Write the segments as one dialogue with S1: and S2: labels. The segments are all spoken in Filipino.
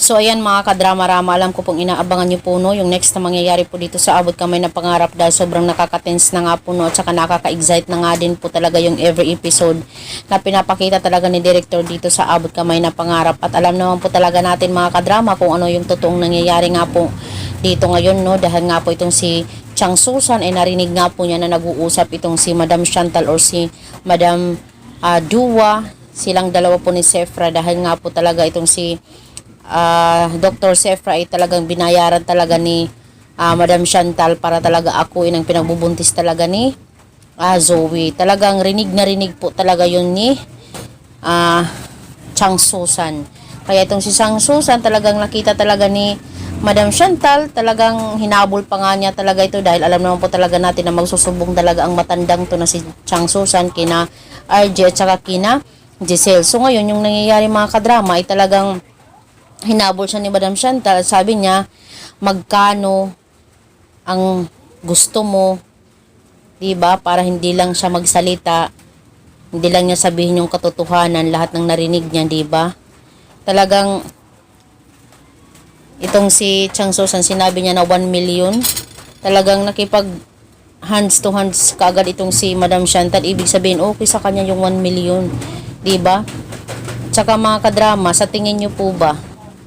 S1: So ayan mga kadrama-rama, alam ko pong inaabangan nyo po no, yung next na mangyayari po dito sa Abot Kamay na Pangarap dahil sobrang nakaka-tense na nga po no, at saka nakaka-excite na nga din po talaga yung every episode na pinapakita talaga ni Director dito sa Abot Kamay na Pangarap. At alam naman po talaga natin mga kadrama kung ano yung totoong nangyayari nga po dito ngayon no, dahil nga po itong si Chang Susan ay narinig nga po niya na nag-uusap itong si Madam Chantal or si Madam Dua, silang dalawa po ni Sephra dahil nga po talaga itong si Dr. Sephra ay talagang binayaran talaga ni Madam Chantal para talaga akuin ang pinagbubuntis talaga ni Zoe. Talagang rinig na rinig po talaga yun ni Chang Susan. Kaya itong si Chang Susan talagang nakita talaga ni Madam Chantal, talagang hinabol pa nga niya talaga ito dahil alam naman po talaga natin na magsusubong talaga ang matandang to na si Chang Susan kina RJ at saka kina Giselle. So ngayon yung nangyayari mga kadrama ay talagang hinabol siya ni Madam Chantal. Sabi niya, magkano ang gusto mo, diba? Para hindi lang siya magsalita, hindi lang niya sabihin yung katotohanan, lahat ng narinig niya, diba? Talagang itong si Chang Susan, sinabi niya na 1 million. Talagang nakipag hands to hands kaagad itong si Madam Chantal. Ibig sabihin, okay sa kanya yung 1 million, diba? Tsaka mga kadrama, sa tingin niyo po ba,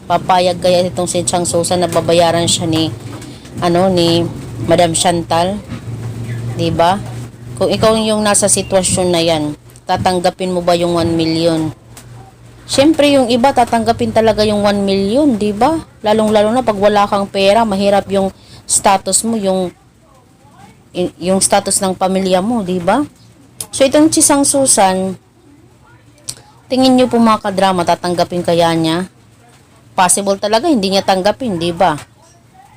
S1: papayag kaya itong si Chang Susan na babayaran siya ni ni Madam Chantal, 'di ba? Kung ikaw yung nasa sitwasyon na 'yan, tatanggapin mo ba yung 1 million? Siyempre yung iba tatanggapin talaga yung 1 million, 'di ba? Lalong-lalo na pag wala kang pera, mahirap yung status mo, yung status ng pamilya mo, 'di ba? So itong si Chang Susan, tingin niyo po mga kadrama, tatanggapin kaya niya? Possible talaga hindi niya tanggapin, di ba?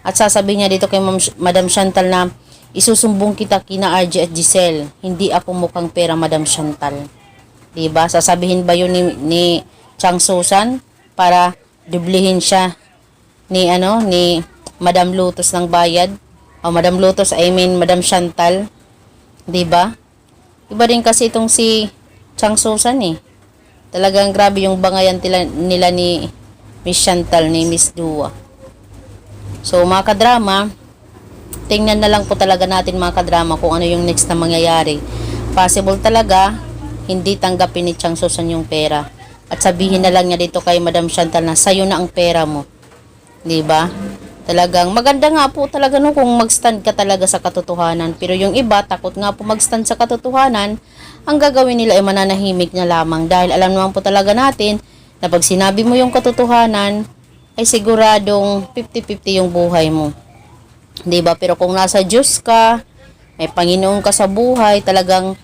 S1: At sasabihin niya dito kay Madam Chantal na isusumbong kita kina RJ at Giselle. Hindi ako mukhang pera, Madam Chantal. Di ba? Sasabihin ba yun ni Chang Susan para dublihin siya ni Madam Lotus ng bayad? O Madam Lotus, I mean Madam Chantal. Di ba? Iba din kasi itong si Chang Susan eh. Talagang grabe yung bangayan nila ni Miss Chantal ni Miss Dua. So mga kadrama, tingnan na lang po talaga natin mga kadrama kung ano yung next na mangyayari. Possible talaga hindi tanggapin ni Chang Susan yung pera at sabihin na lang niya dito kay Madam Chantal na sayo na ang pera mo, di ba? Talagang maganda nga po talaga no kung magstand ka talaga sa katotohanan, pero yung iba takot nga po magstand sa katotohanan, ang gagawin nila ay mananahimik na lamang dahil alam naman po talaga natin na pag sinabi mo yung katotohanan, ay siguradong 50-50 yung buhay mo. 'Di ba? Pero kung nasa Diyos ka, may Panginoon ka sa buhay, talagang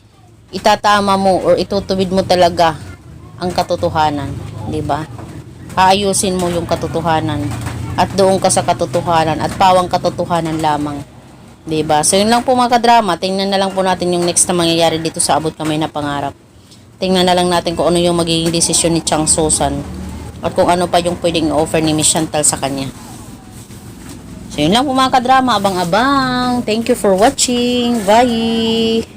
S1: itatama mo or itutuwid mo talaga ang katotohanan. 'Di ba? Aayusin mo yung katotohanan at doon ka sa katotohanan at pawang katotohanan lamang. 'Di ba? So yun lang po mga kadrama, tingnan na lang po natin yung next na mangyayari dito sa Abot Kamay na Pangarap. Tingnan na lang natin kung ano yung magiging desisyon ni Chang Susan at kung ano pa yung pwedeng offer ni Miss Chantal sa kanya. So yun lang po mga kadrama, abang-abang. Thank you for watching. Bye!